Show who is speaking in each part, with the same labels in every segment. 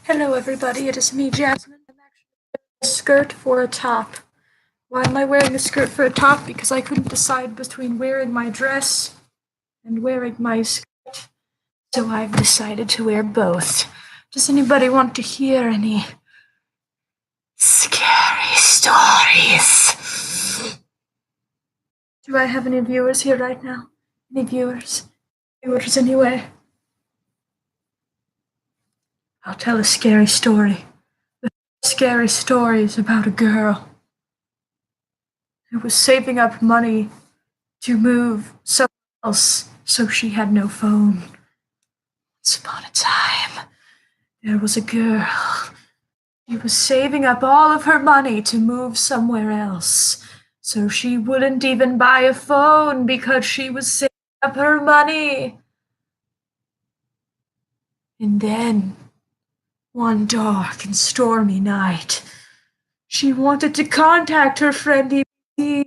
Speaker 1: Hello everybody, it is me, Jasmine. I'm actually wearing a skirt for a top. Why am I wearing a skirt for a top? Because I couldn't decide between wearing my dress and wearing my skirt, so I've decided to wear both. Does anybody want to hear any scary stories? Do I have any viewers here right now? Any viewers? Viewers anyway? I'll tell a scary story. The scary story is about a girl who was saving up money to move somewhere else, so she had no phone. Once upon a time, there was a girl. She was saving up all of her money to move somewhere else, so she wouldn't even buy a phone because she was saving up her money. And then, one dark and stormy night, she wanted to contact her friend EBC,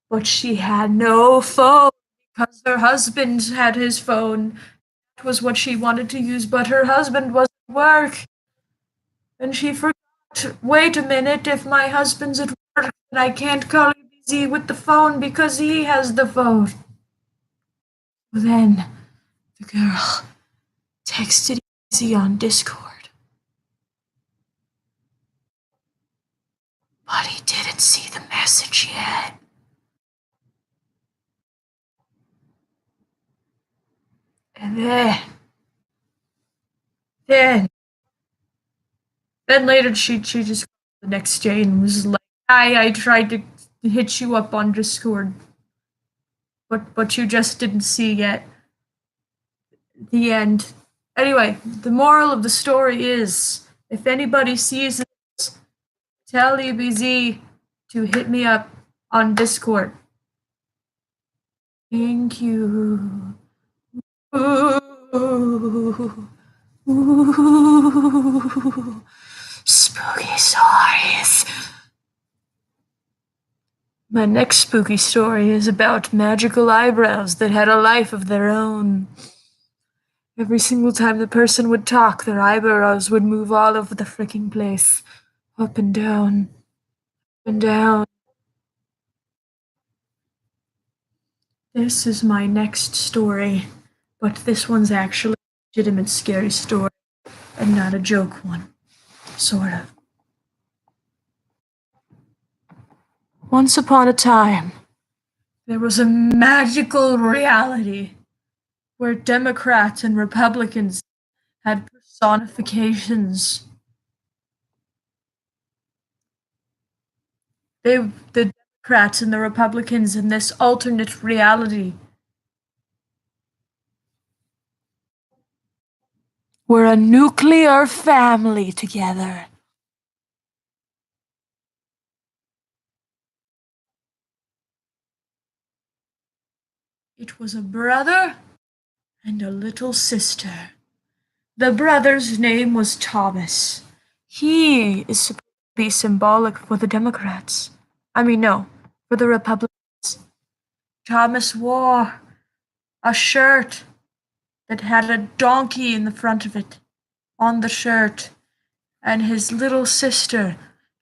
Speaker 1: but she had no phone because her husband had his phone. That was what she wanted to use, but her husband was at work. And she forgot, wait a minute, if my husband's at work, then I can't call EBZ with the phone because he has the phone. Then the girl texted EBZ on Discord. But he didn't see the message yet. And then later she just called the next day and was like, "Hi, I tried to hit you up on Discord, but you just didn't see yet." The end. Anyway, the moral of the story is, if anybody sees this, tell EBZ to hit me up on Discord. Thank you. Ooh. Ooh. Spooky stories. My next spooky story is about magical eyebrows that had a life of their own. Every single time the person would talk, their eyebrows would move all over the freaking place. Up and down. And down. This is my next story, but this one's actually a legitimate scary story and not a joke one. Sort of. Once upon a time, there was a magical reality where Democrats and Republicans had personifications. The Democrats and the Republicans in this alternate reality were a nuclear family together. It was a brother and a little sister. The brother's name was Thomas. He is supposed to be symbolic for the Democrats. No, for the Republicans. Thomas wore a shirt that had a donkey in the front of it on the shirt, and his little sister,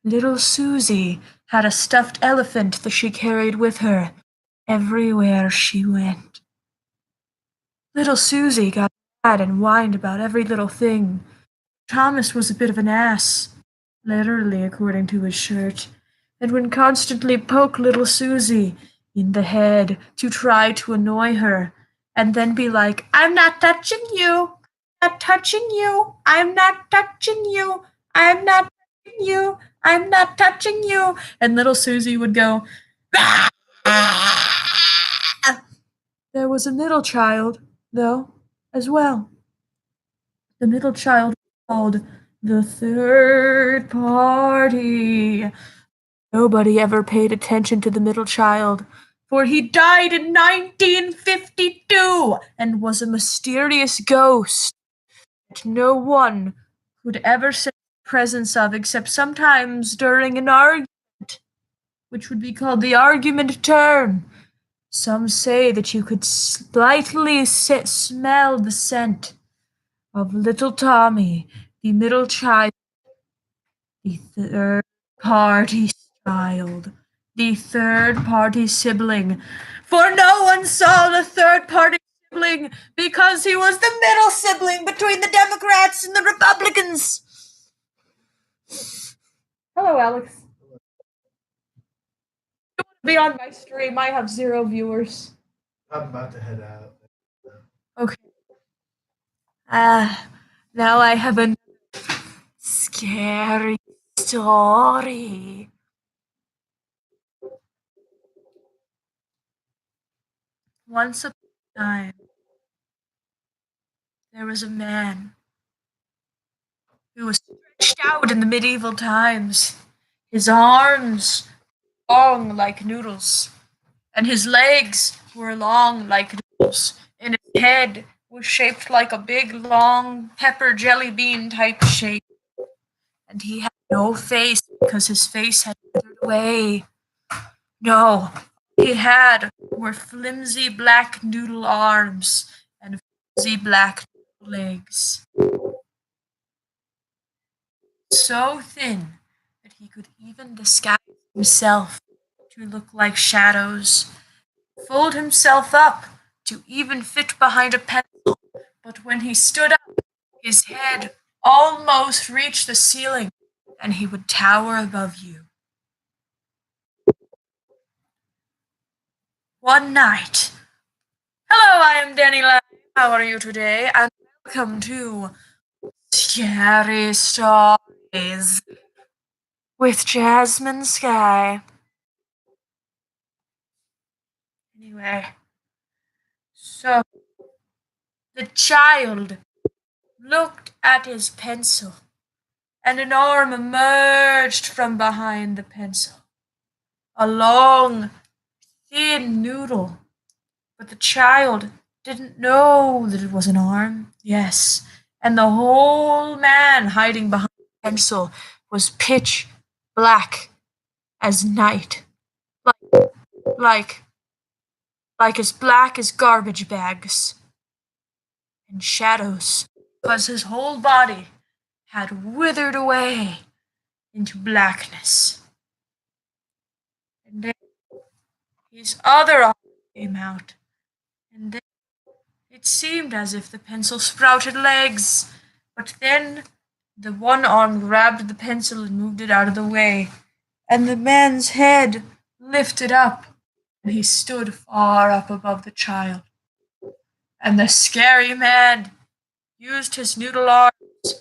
Speaker 1: little Susie, had a stuffed elephant that she carried with her everywhere she went. Little Susie got mad and whined about every little thing. Thomas was a bit of an ass, literally according to his shirt, and would constantly poke little Susie in the head to try to annoy her, and then be like, "I'm not touching you, I'm not touching you, I'm not touching you, I'm not touching you, I'm not touching you," and little Susie would go, "Ah!" There was a middle child, though, as well. The middle child was called the third party. Nobody ever paid attention to the middle child, for he died in 1952 and was a mysterious ghost that no one could ever sense the presence of except sometimes during an argument, which would be called the argument turn. Some say that you could slightly smell the scent of little Tommy, the middle child, the third party child, the third party sibling. For no one saw the third party sibling because he was the middle sibling between the Democrats and the Republicans. Hello, Alex. You want to be on my stream? I have 0 viewers.
Speaker 2: I'm about to head out.
Speaker 1: Okay. Now I have a scary story. Once upon a time, there was a man who was stretched out in the medieval times. His arms long like noodles, and his legs were long like noodles, and his head was shaped like a big, long pepper jelly bean type shape. And he had no face because his face had withered away. No, he had were flimsy black noodle arms and flimsy black legs. So thin that he could even disguise himself to look like shadows, fold himself up to even fit behind a pencil, but when he stood up, his head almost reached the ceiling, and he would tower above you. One night. Hello, I am Danny Lai. How are you today? And welcome to Scary Stories with Jasmine Sky. Anyway, so the child looked at his pencil, and an arm emerged from behind the pencil. A long, thin noodle. But the child didn't know that it was an arm. Yes, and the whole man hiding behind the pencil was pitch black as night. Like, like, like as black as garbage bags. And shadows, because his whole body had withered away into blackness. And then his other arm came out, and then it seemed as if the pencil sprouted legs, but then the one arm grabbed the pencil and moved it out of the way, and the man's head lifted up, and he stood far up above the child. And the scary man used his noodle arms to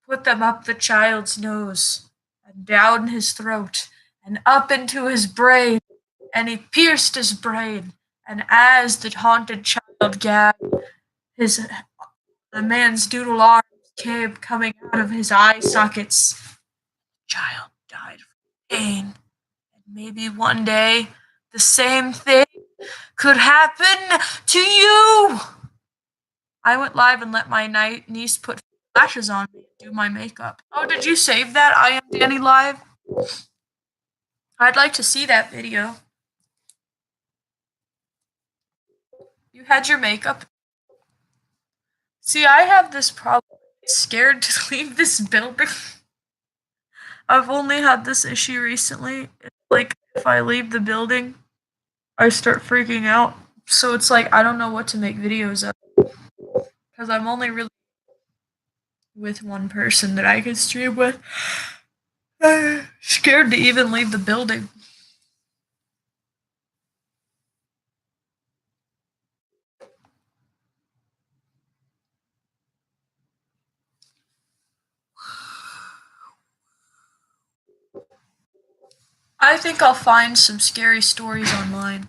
Speaker 1: put them up the child's nose, and down his throat, and up into his brain, and he pierced his brain, and as the haunted child gagged, the man's doodle arms came coming out of his eye sockets. The child died from pain. And maybe one day the same thing could happen to you. I went live and let my niece put lashes on me and do my makeup. Oh, did you save that? I am Danny Live. I'd like to see that video. You had your makeup. See, I have this problem. I'm scared to leave this building. I've only had this issue recently. It's like if I leave the building, I start freaking out. So it's like I don't know what to make videos of because I'm only really with one person that I can stream with. I'm scared to even leave the building. I think I'll find some scary stories online.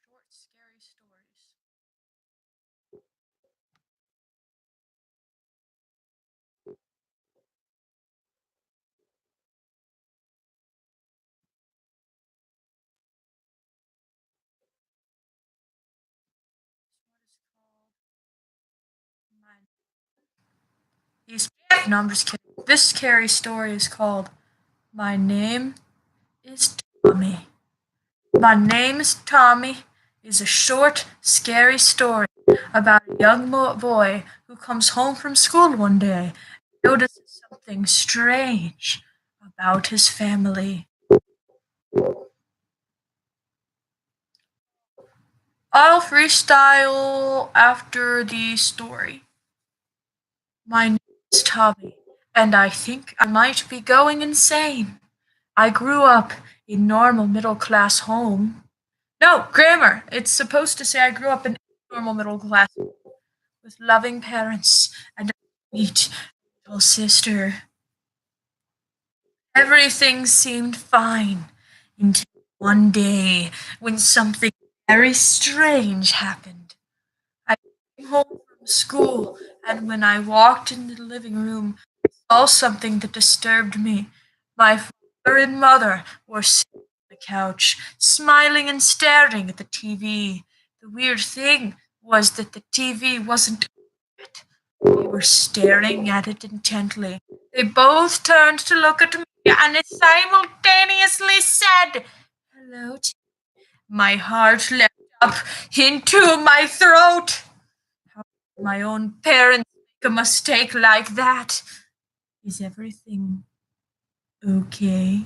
Speaker 1: Short, scary stories. No, I'm just kidding. This scary story is called My Name is Tommy. My Name's Tommy is a short, scary story about a young boy who comes home from school one day and notices something strange about his family. I'll freestyle after the story. My name is Tommy, and I think I might be going insane. I grew up in normal middle class home. No, grammar. It's supposed to say I grew up in normal middle class with loving parents and a sweet little sister. Everything seemed fine until one day when something very strange happened. I came home from school, and when I walked into the living room, I saw something that disturbed me. My father and mother were sitting on the couch, smiling and staring at the TV. The weird thing was that the TV wasn't it. They were staring at it intently. They both turned to look at me, and it simultaneously said, "Hello." My heart leapt up into my throat. How could my own parents make a mistake like that? Is everything okay?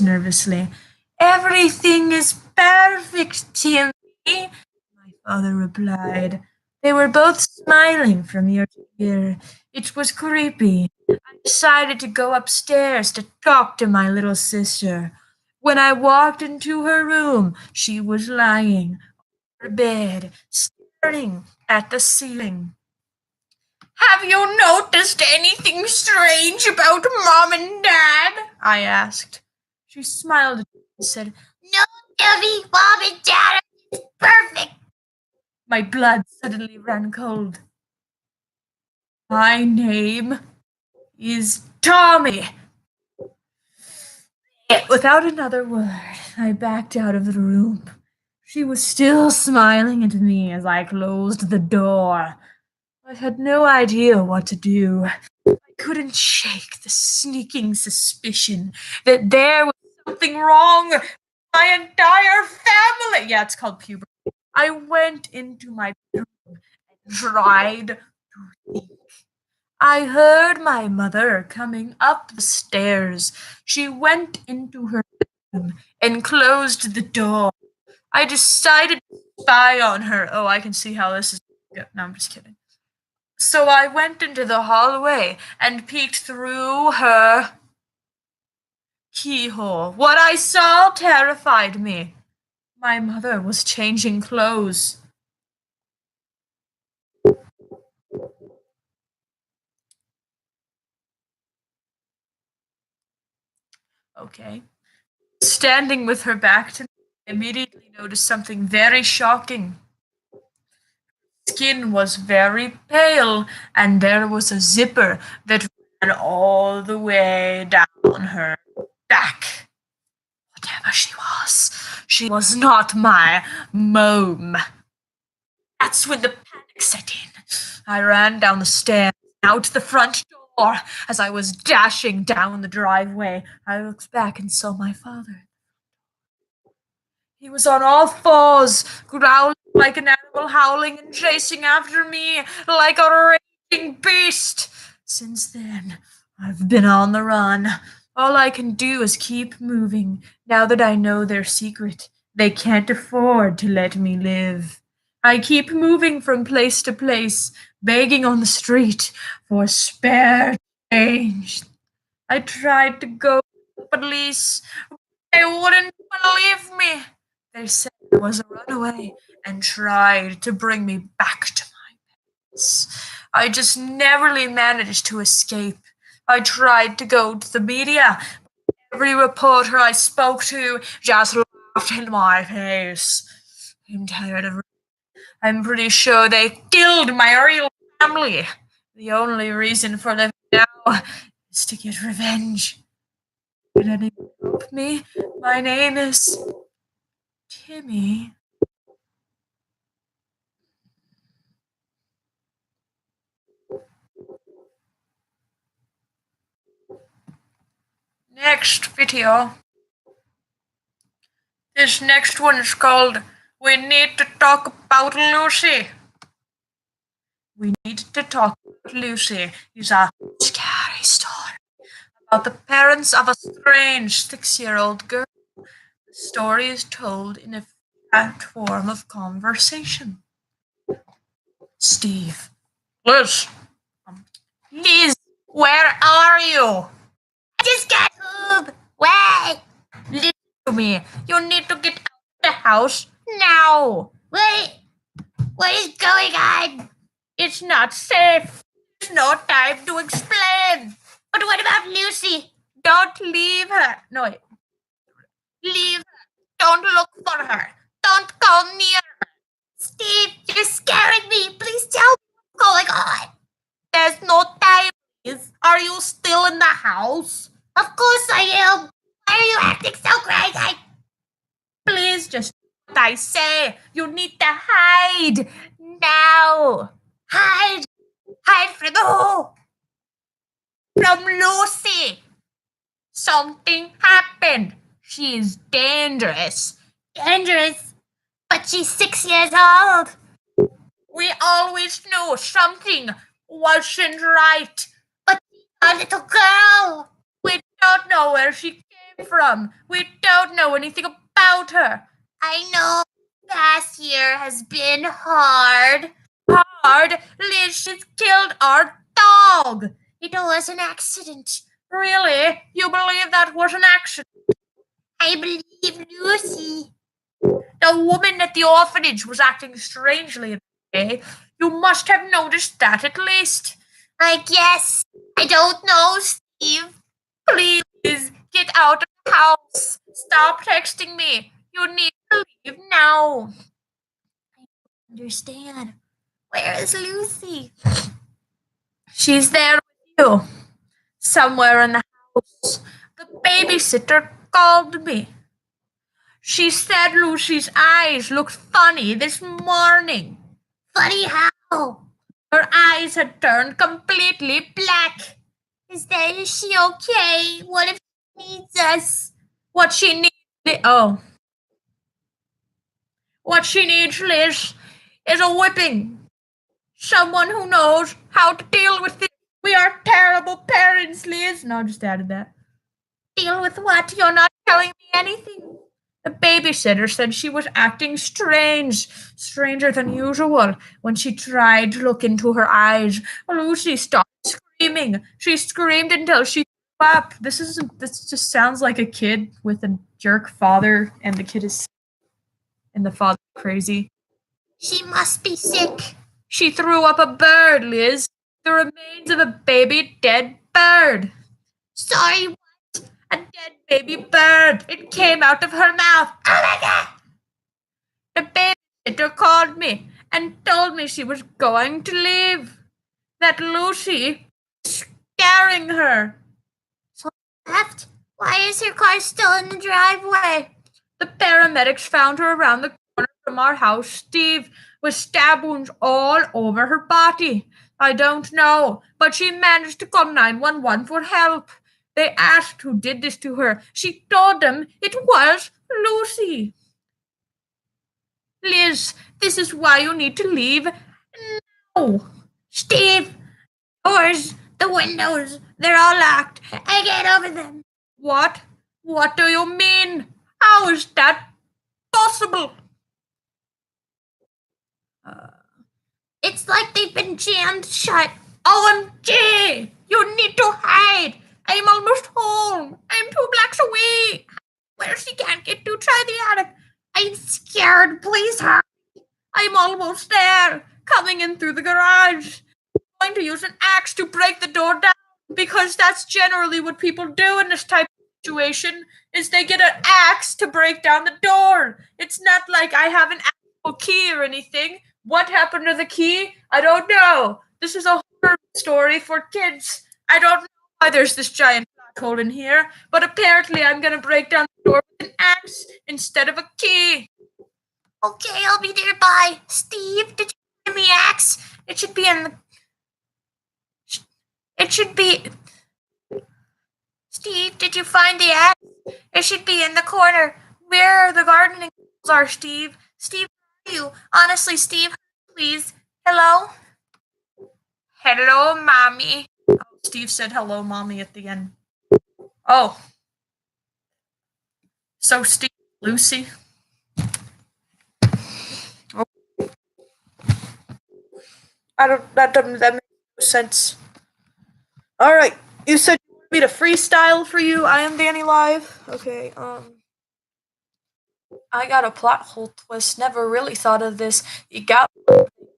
Speaker 1: Nervously. Everything is perfect, Timmy, my father replied. They were both smiling from ear to ear. It was creepy. I decided to go upstairs to talk to my little sister. When I walked into her room, she was lying on her bed, staring at the ceiling. "Have you noticed anything strange about Mom and Dad?" I asked. She smiled at me and said, "No, Debbie, Mom and Dad are perfect." My blood suddenly ran cold. "My name is Tommy." Without another word, I backed out of the room. She was still smiling at me as I closed the door. I had no idea what to do. I couldn't shake the sneaking suspicion that there was something wrong with my entire family. Yeah, it's called puberty. I went into my bedroom and tried to think. I heard my mother coming up the stairs. She went into her bedroom and closed the door. I decided to spy on her. Oh, I can see how this is. No, I'm just kidding. So I went into the hallway and peeked through her keyhole. What I saw terrified me. My mother was changing clothes. Okay. Standing with her back to me, I immediately noticed something very shocking. Skin was very pale, and there was a zipper that ran all the way down her back. Whatever she was not my mom. That's when the panic set in. I ran down the stairs, out the front door. As I was dashing down the driveway, I looked back and saw my father. He was on all fours, growling like an animal, howling and chasing after me like a raging beast. Since then, I've been on the run. All I can do is keep moving. Now that I know their secret, they can't afford to let me live. I keep moving from place to place, begging on the street for spare change. I tried to go to the police. They wouldn't believe me. They said I was a runaway and tried to bring me back to my parents. I just narrowly managed to escape. I tried to go to the media. Every reporter I spoke to just laughed in my face. I'm tired of it. I'm pretty sure they killed my real family. The only reason for living now is to get revenge. Can anyone help me? My name is Timmy. Next video. This next one is called We Need to Talk About Lucy. We need to talk about Lucy is a scary story about the parents of a strange 6-year-old girl. The story is told in a flat form of conversation. Steve. Liz. Liz, where are you? I just got home. Wait. Listen to me. You need to get out of the house now. Wait. What is going on? It's not safe. There's no time to explain. But what about Lucy? Don't leave her. No, wait. Leave her. Don't look for her. Don't go near her. Steve, you're scaring me. Please tell me what's going on. There's no time. Are you still in the house? Of course I am. Why are you acting so crazy? Please just do what I say. You need to hide now. Hide. Hide from who? From Lucy. Something happened. She is dangerous. Dangerous? But she's 6 years old. We always knew something wasn't right. But she's a little girl. We don't know where she came from. We don't know anything about her. I know past year has been hard. Hard? Liz, she's killed our dog. It was an accident. Really? You believe that was an accident? I believe Lucy. The woman at the orphanage was acting strangely today. You must have noticed that at least. I guess. I don't know, Steve. Please get out of the house. Stop texting me. You need to leave now. I don't understand. Where is Lucy? She's there with you. Somewhere in the house. The babysitter called me. She said Lucy's eyes looked funny this morning. Funny how? Her eyes had turned completely black. Is she okay? What if she needs us? What she needs? What she needs, Liz, is a whipping. Someone who knows how to deal with it. We are terrible parents, Liz. No, I just added that. Deal with what? You're not telling me anything. The babysitter said she was acting strange, stranger than usual. When she tried to look into her eyes, Lucy stopped screaming. She screamed until she threw up. This just sounds like a kid with a jerk father, and the kid is and the father crazy. She must be sick. She threw up a bird, Liz. The remains of a baby dead bird. Sorry, what? A dead baby bird. It came out of her mouth. Oh my god! The babysitter called me and told me she was going to leave. That Lucy was scaring her. So left? Why is her car still in the driveway? The paramedics found her around the corner from our house, Steve, with stab wounds all over her body. I don't know, but she managed to call 911 for help. They asked who did this to her. She told them it was Lucy. Liz, this is why you need to leave now. Steve, doors, the windows, they're all locked. I can't open them. What? What do you mean? How is that possible? It's like they've been jammed shut. OMG! You need to hide. I'm almost home. I'm 2 blocks away. Where she can't get to, try the attic. I'm scared. Please hurry. I'm almost there. Coming in through the garage. I'm going to use an axe to break the door down because that's generally what people do in this type of situation is they get an axe to break down the door. It's not like I have an actual key or anything. What happened to the key? I don't know. This is a horror story for kids. I don't know why there's this giant black hole in here, but apparently I'm gonna break down the door with an axe instead of a key. Okay, I'll be there. Bye. Steve, did you find the axe? It should be in the. It should be. Steve, did you find the axe? It should be in the corner. Where the gardening tools are, Steve? Steve, where are you? Honestly, Steve, please. Hello? Hello, Mommy. Oh, Steve said hello, Mommy at the end. Oh, so Steve, Lucy. Oh, that makes no sense. All right, you said you wanted me to freestyle for you. I am Danny Live. Okay, I got a plot hole twist. Never really thought of this. You got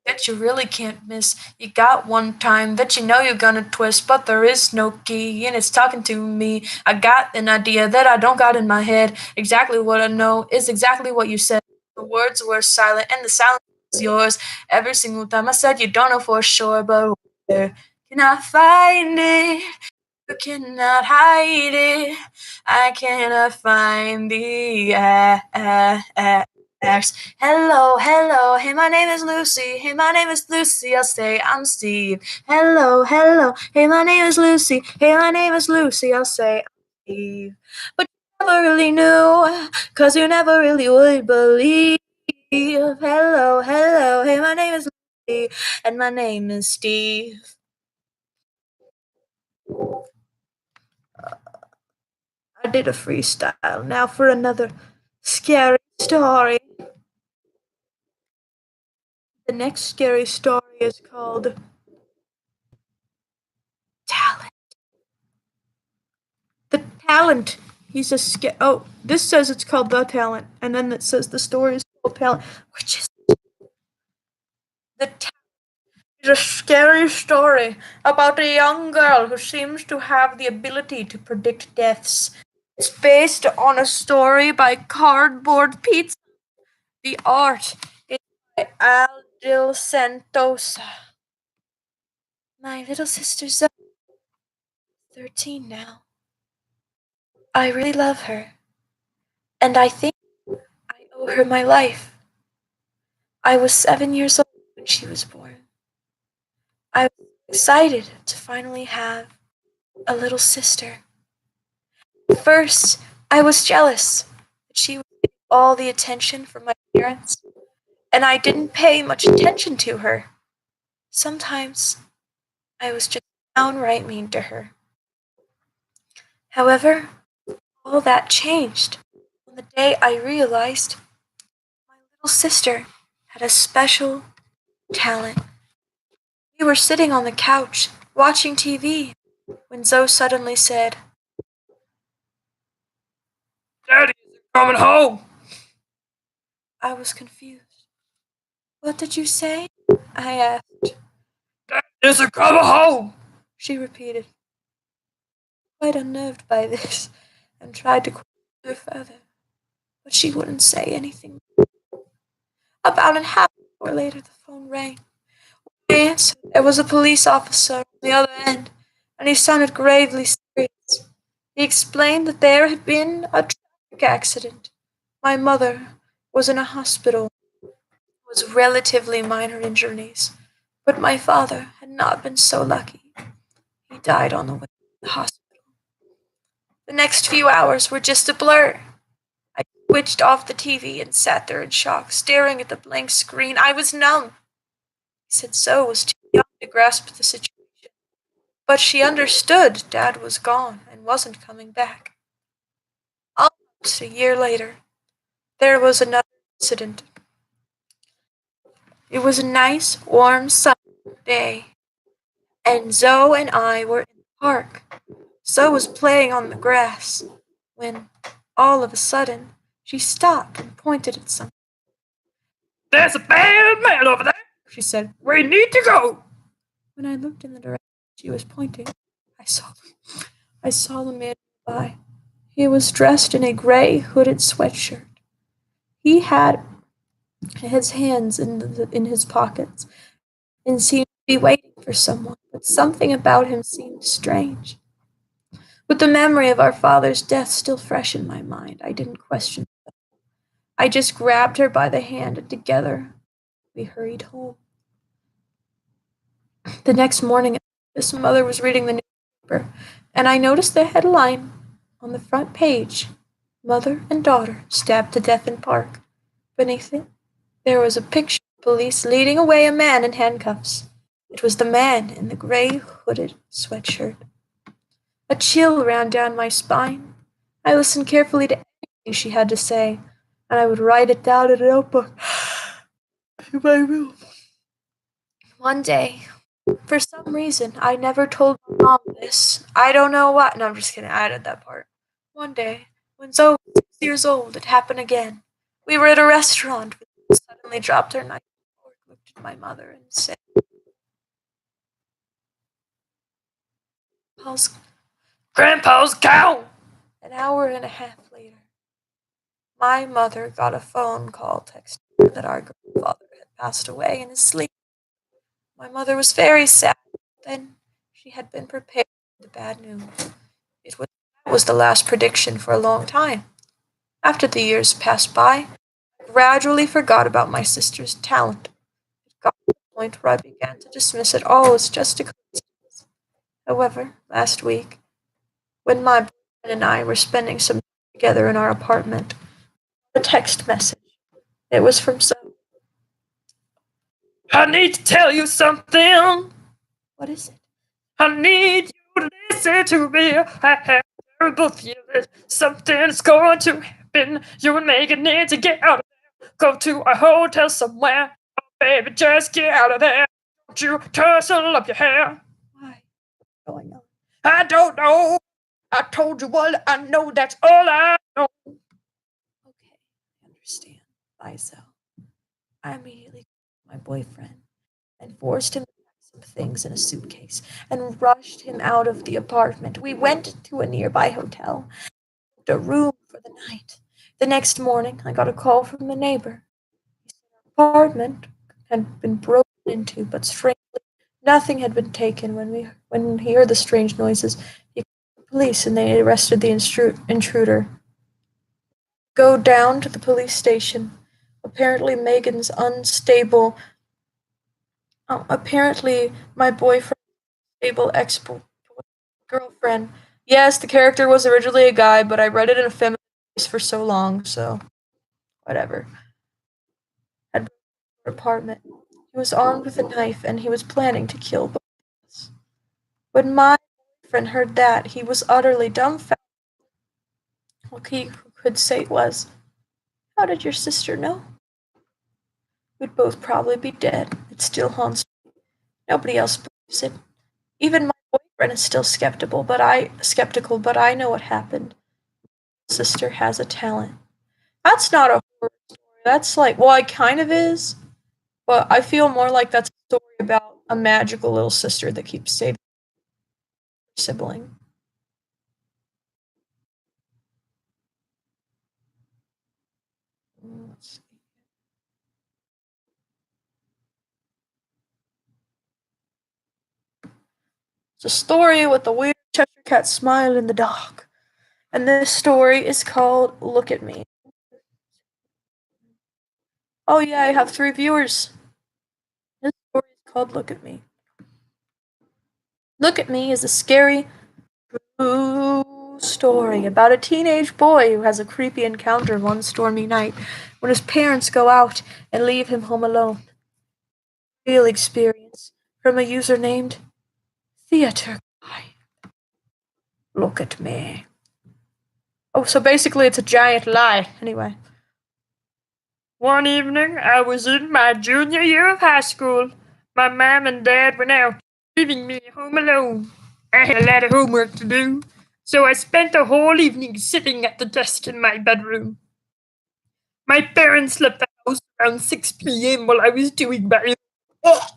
Speaker 1: that you really can't miss. You got one time that you know you're gonna twist, but there is no key, and it's talking to me. I got an idea that I don't got in my head. Exactly what I know is exactly what you said. The words were silent, and the silence was yours. Every single time I said you don't know for sure, but where can I find it? You cannot hide it. I cannot find the X. Hello, hello. Hey, my name is Lucy. Hey, my name is Lucy. I'll say I'm Steve. Hello, hello. Hey, my name is Lucy. Hey, my name is Lucy. I'll say I'm Steve. But you never really knew, 'cause you never really would believe. Hello, hello. Hey, my name is Lucy, and my name is Steve. I did a freestyle. Now for another scary story. The next scary story is called Talent. The Talent. He's a oh, this says it's called The Talent, and then it says the story is called Talent, which is the Talent. Is a scary story about a young girl who seems to have the ability to predict deaths. It's based on a story by Cardboard Pizza. The art is by Aldil Santosa. My little sister Zoe, 13 now. I really love her, and I think I owe her my life. I was 7 years old when she was born. I was excited to finally have a little sister. At first, I was jealous that she was getting all the attention from my parents, and I didn't pay much attention to her. Sometimes I was just downright mean to her. However, all that changed on the day I realized my little sister had a special talent. We were sitting on the couch watching TV when Zoe suddenly said, "Daddy isn't coming home." I was confused. "What did you say?" I asked. "Daddy isn't coming home," she repeated, quite unnerved by this, and tried to question her further, but she wouldn't say anything. About a half hour later, the phone rang. I answered. There was a police officer on the other end, and he sounded gravely serious. He explained that there had been a traffic accident. My mother was in a hospital with relatively minor injuries, but my father had not been so lucky. He died on the way to the hospital. The next few hours were just a blur. I switched off the TV and sat there in shock, staring at the blank screen. I was numb. He said Zoe was too young to grasp the situation, but she understood Dad was gone and wasn't coming back. Almost a year later, there was another incident. It was a nice, warm, sunny day, and Zoe and I were in the park. Zoe was playing on the grass when, all of a sudden, she stopped and pointed at something. "There's a bad man over there," she said. "We need to go." When I looked in the direction she was pointing, I saw I saw the man nearby. He was dressed in a gray hooded sweatshirt. He had his hands in his pockets and seemed to be waiting for someone, but something about him seemed strange. With the memory of our father's death still fresh in my mind, I didn't question it. I just grabbed her by the hand and together we hurried home. The next morning, his mother was reading the newspaper, and I noticed the headline on the front page: Mother and daughter stabbed to death in park. Beneath it, there was a picture of police leading away a man in handcuffs. It was the man in the gray hooded sweatshirt. A chill ran down my spine. I listened carefully to everything she had to say, and I would write it down in a notebook in my room. One day, for some reason, I never told my mom this. I don't know what. No, I'm just kidding. I added that part. One day, when Zoe was 6 years old, it happened again. We were at a restaurant. We suddenly dropped her knife, looked at my mother, and said, Grandpa's cow! An hour and a half later, my mother got a phone call texting her that our grandfather had passed away in his sleep. My mother was very sad. Then she had been prepared for the bad news. That was the last prediction for a long time. After the years passed by, I gradually forgot about my sister's talent. It got to the point where I began to dismiss it all as just a coincidence. However, last week, when my boyfriend and I were spending some time together in our apartment, a text message. It was from Zoe. I need to tell you something. What is it? I need you to listen to me. I have a terrible feeling something's going to happen. You and Megan need to get out of there. Go to a hotel somewhere. Oh, baby, just get out of there. Don't you tussle up your hair. Why? What's going on? I don't know. I told you what I know. That's all I know. Okay, I understand. Bye, Zoe. I immediately called my boyfriend and forced him to pack some things in a suitcase and rushed him out of the apartment. We went to a nearby hotel, booked a room for the night. The next morning, I got a call from a neighbor. He said our apartment had been broken into, but strangely, nothing had been taken. When he heard the strange noises, he called the police and they arrested the intruder. Go down to the police station. Apparently, Megan's unstable. Apparently, my boyfriend's stable ex-girlfriend. Yes, the character was originally a guy, but I read it in a feminine voice for so long, so whatever. Had her apartment. He was armed with a knife, and he was planning to kill both of us. When my boyfriend heard that, he was utterly dumbfounded. What he could say was, "How did your sister know?" We'd both probably be dead. It still haunts me. Nobody else believes it. Even my boyfriend is still skeptical, but I know what happened. My sister has a talent. That's not a horror story. That's like, well, it kind of is, but I feel more like that's a story about a magical little sister that keeps saving her sibling. Let's see. It's a story with a weird Cheshire cat smile in the dark. And this story is called Look at Me. Oh yeah, I have 3 viewers. This story is called Look at Me. Look at Me is a scary, true story about a teenage boy who has a creepy encounter one stormy night when his parents go out and leave him home alone. Real experience from a user named Theater Guy. Look at me. Oh, so basically it's a giant lie. Anyway. One evening, I was in my junior year of high school. My mom and dad went out, leaving me home alone. I had a lot of homework to do, so I spent the whole evening sitting at the desk in my bedroom. My parents left the house around 6 p.m. while I was doing my oh,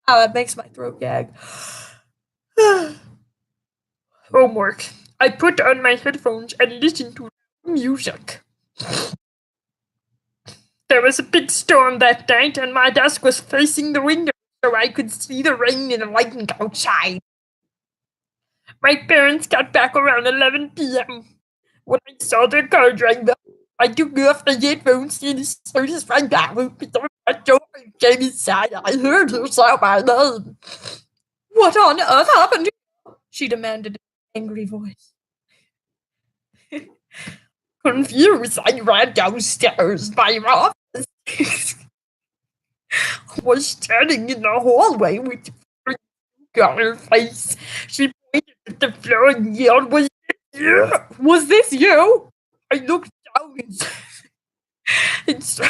Speaker 1: that makes my throat gag. Homework. I put on my headphones and listened to music. There was a big storm that night, and my desk was facing the window so I could see the rain and lightning outside. My parents got back around 11 p.m. When I saw their car drive up, I took off my headphones and as soon as I got out the door and came inside, I heard her shout my name. What on earth happened to you? She demanded in an angry voice.
Speaker 3: Confused, I ran downstairs. My mom was standing in the hallway with a on her face. She pointed at the floor and yelled, "Was this you? Was this you?" I looked down and saw,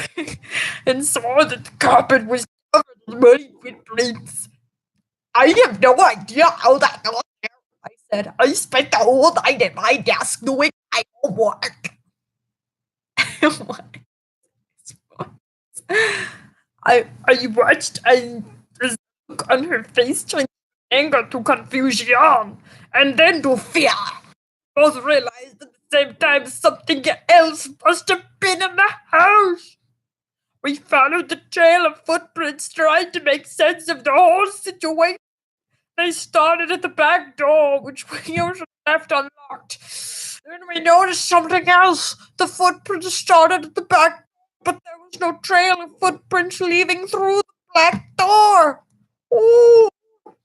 Speaker 3: and saw that the carpet was covered in muddy footprints. I have no idea how that got there, I said. I spent the whole night at my desk doing my homework. I watched and the look on her face changed from anger to confusion and then to fear. Both realized at the same time something else must have been in the house. We followed the trail of footprints, trying to make sense of the whole situation. They started at the back door, which we usually left unlocked. Then we noticed something else. The footprints started at the back, but there was no trail of footprints leading through the black door. Ooh,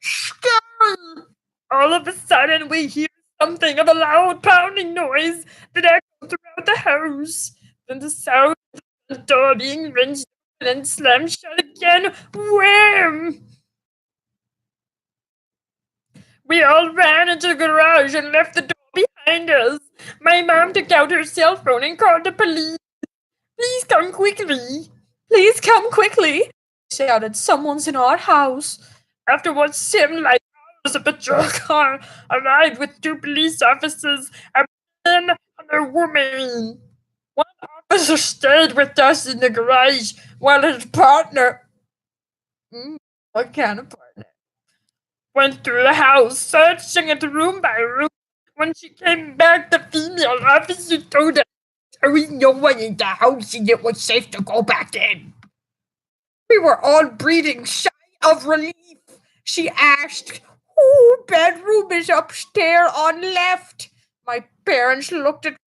Speaker 3: scary! All of a sudden, we hear something of a loud pounding noise that echoed throughout the house. Then the sound of the door being wrenched open and slammed shut again. Wham! We all ran into the garage and left the door behind us. My mom took out her cell phone and called the police. Please come quickly. Please come quickly, shouted. Someone's in our house. After what seemed like hours, a patrol car arrived with two police officers, a man and a woman. One officer stayed with us in the garage while his partner, what kind of partner, went through the house, searching it room by room. When she came back, the female officer told her there was no one in the house and it was safe to go back in. We were all breathing sigh of relief. She asked, "Whose bedroom is upstairs on left?" My parents looked at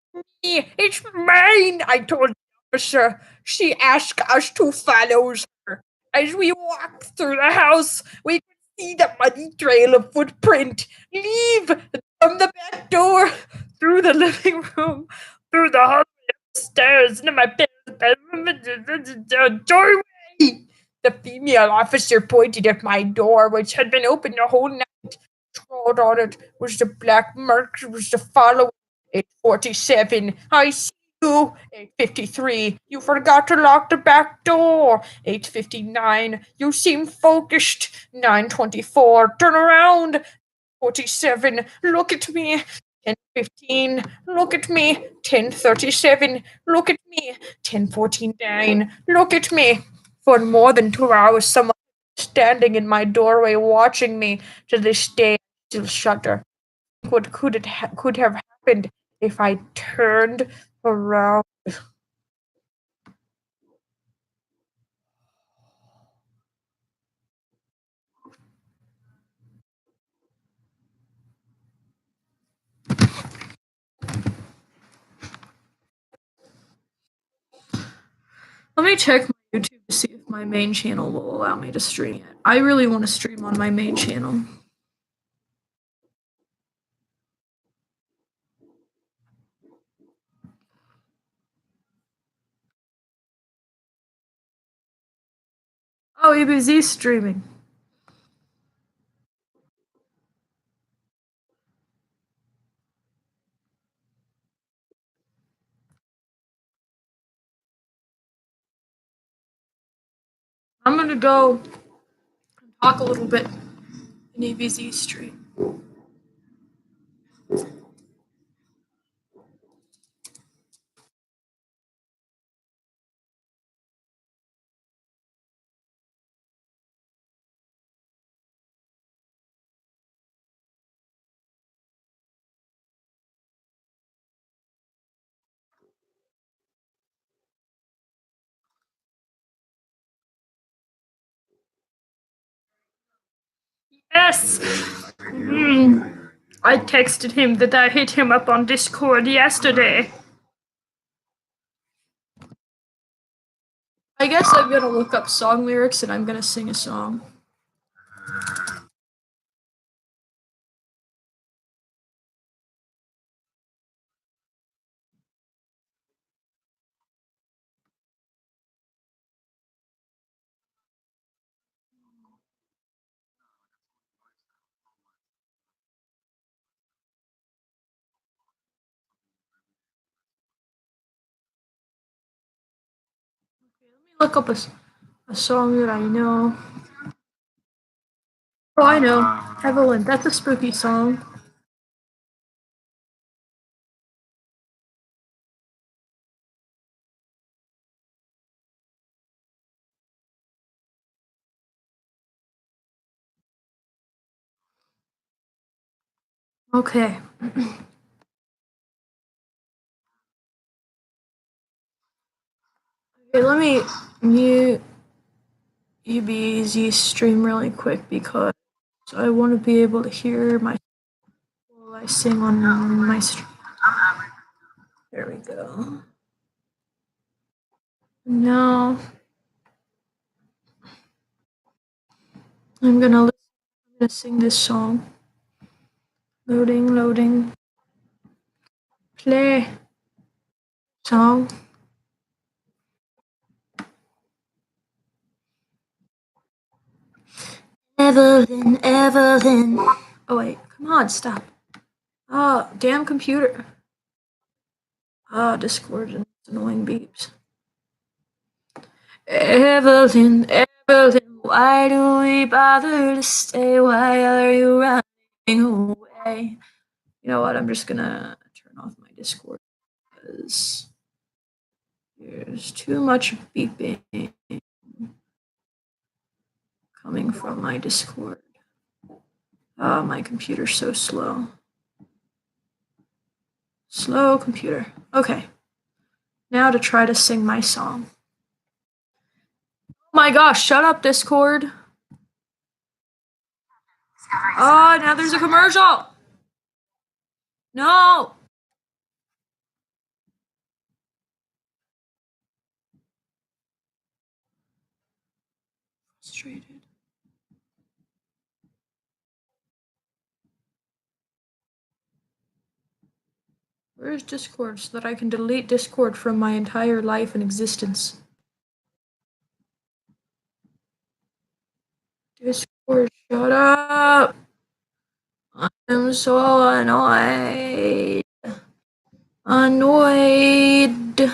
Speaker 3: me. "It's mine," I told the officer. She asked us to follow her. As we walked through the house, we could see the muddy trail of footprint leave from the back door, through the living room, through the hallway upstairs, into my parents' bedroom, the doorway. The female officer pointed at my door, which had been open the whole night. Scrawled on it was the black mercury, was the following: 8:47. I see you. 8:53. You forgot to lock the back door. 8:59. You seem focused. 9:24. Turn around. 47. Look at me. 10:15. Look at me. 10:37. Look at me. 10:49. Look at me. For more than 2 hours, someone was standing in my doorway watching me. To this day, I still shudder. What could have happened if I turned around?
Speaker 1: Let me check my YouTube to see if my main channel will allow me to stream it. I really want to stream on my main channel. Oh, EBZ streaming. I'm gonna go and talk a little bit in EBZ stream. Yes. I texted him that I hit him up on Discord yesterday. I guess I'm gonna look up song lyrics and I'm gonna sing a song. Look up a song that I know. Oh, I know. Evelyn. That's a spooky song. Okay. Okay, let me mute EBZ's stream really quick because I want to be able to hear my while I sing on my stream. There we go. Now I'm gonna sing this song. Loading, loading. Play song. Evelyn, Evelyn. Oh wait, come on, stop. Oh, damn computer. Ah, Discord and annoying beeps. Evelyn, Evelyn, why do we bother to stay? Why are you running away? You know what? I'm just gonna turn off my Discord because there's too much beeping coming from my Discord. Oh, my computer's so slow. Slow computer. Okay. Now to try to sing my song. Oh my gosh, shut up, Discord. Oh, now there's a commercial. No. Frustrated. Where's Discord so that I can delete Discord from my entire life and existence? Discord, shut up. I'm so annoyed. Annoyed.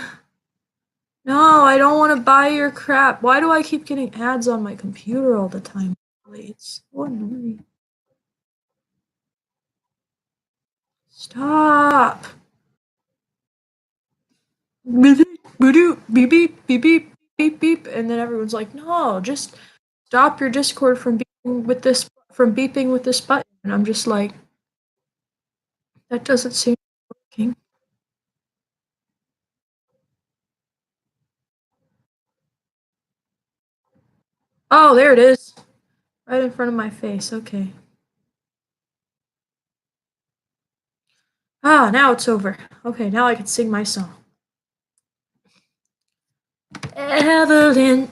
Speaker 1: No, I don't want to buy your crap. Why do I keep getting ads on my computer all the time? It's so annoying. Stop. Beep, beep, beep, beep, beep, beep, beep, and then everyone's like, no, just stop your Discord from beeping with this button. And I'm just like, that doesn't seem working. Oh, there it is. Right in front of my face. Okay. Ah, now it's over. Okay, now I can sing my song. Evelyn.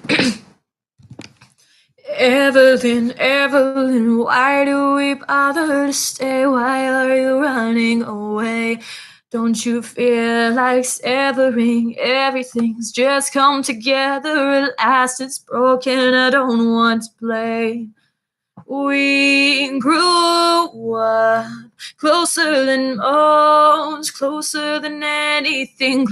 Speaker 1: Evelyn, Evelyn, why do we bother to stay? Why are you running away? Don't you feel like severing? Everything's just come together at last. It's broken, I don't want to play. We grew up closer than most, closer than anything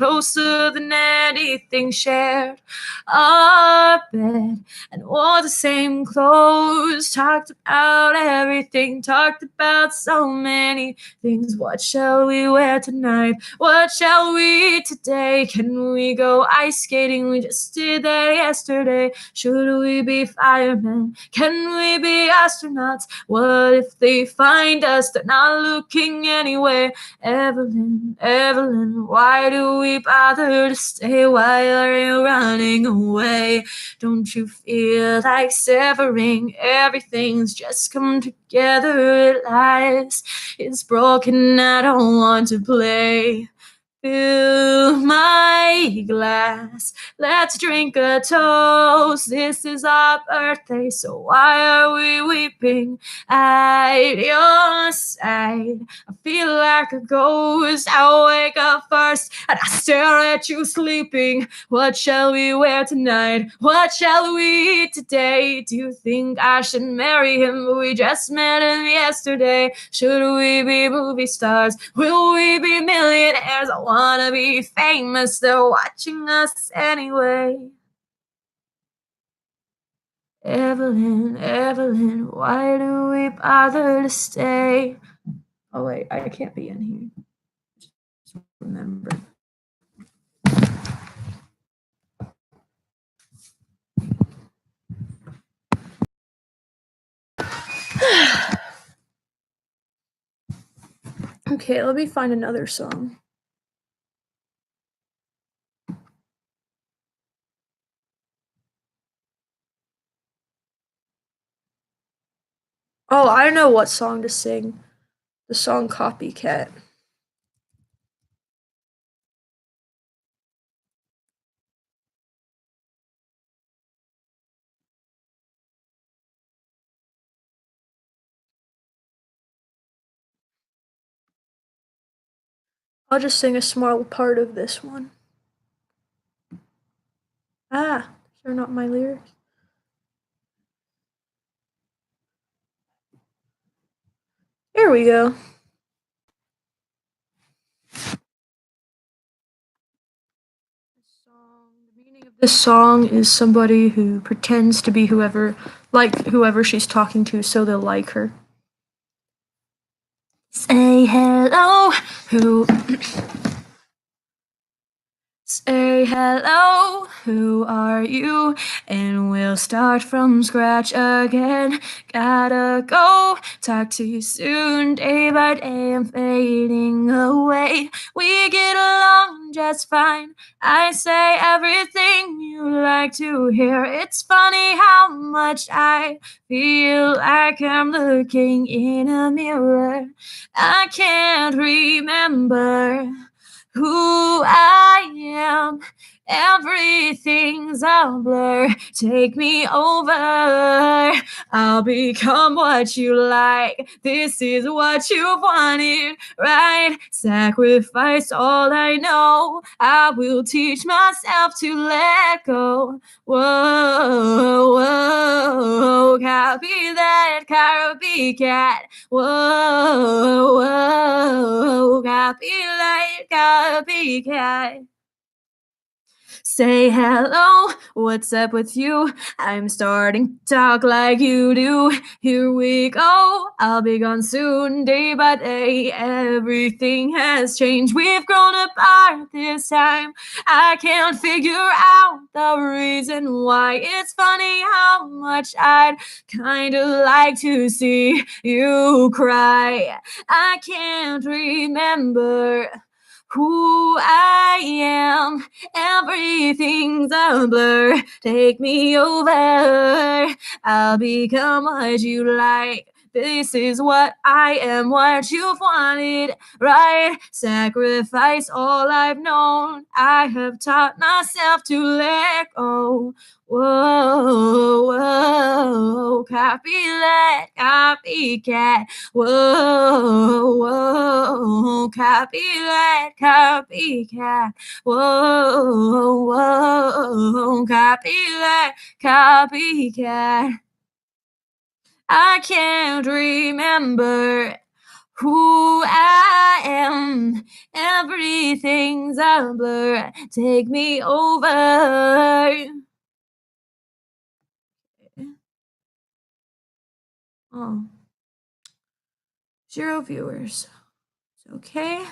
Speaker 1: shared our bed and wore the same clothes, talked about everything, talked about so many things. What shall we wear tonight? What shall we eat today? Can we go ice skating? We just did that yesterday. Should we be firemen? Can we be astronauts? What if they find us? They're not looking anyway. Evelyn, Evelyn, why do we bother to stay? Why are you running away? Don't you feel like severing? Everything's just come together at last. It's broken, I don't want to play. Fill my glass, let's drink a toast. This is our birthday, so why are we weeping at your side? I feel like a ghost. I wake up first and I stare at you sleeping. What shall we wear tonight? What shall we eat today? Do you think I should marry him? We just met him yesterday. Should we be movie stars? Will we be millionaires? I wanna be famous. They're watching us anyway. Evelyn, Evelyn, why do we bother to stay? Oh wait, I can't be in here. Just remember. Okay, let me find another song. Oh, I know what song to sing. The song Copycat. I'll just sing a small part of this one. Ah, these are not my lyrics. Here we go. The meaning of this song is somebody who pretends to be whoever she's talking to so they'll like her. Say hello, who Say hello, who are you? And we'll start from scratch again. Gotta go, talk to you soon. Day by day, I'm fading away. We get along just fine. I say everything you like to hear. It's funny how much I feel like I'm looking in a mirror. I can't remember who I am. Everything's a blur. Take me over. I'll become what you like. This is what you wanted, right? Sacrifice all I know. I will teach myself to let go. Whoa, whoa, copy that, copycat. Whoa, whoa, copycat. Say hello, what's up with you? I'm starting to talk like you do. Here we go, I'll be gone soon. Day by day, everything has changed. We've grown apart this time. I can't figure out the reason why. It's funny how much I'd kinda like to see you cry. I can't remember who I am. Everything's a blur. Take me over. I'll become what you like. This is what I am, what you've wanted, right? Sacrifice all I've known. I have taught myself to let go. Whoa, whoa, copy that, copycat. Whoa, whoa, copy that, copycat. Whoa, whoa, copy that, copycat. I can't remember who I am. Everything's a blur. Take me over. Oh, 0 viewers. It's okay.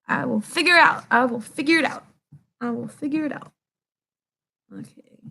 Speaker 1: I will figure it out. I will figure it out. Okay.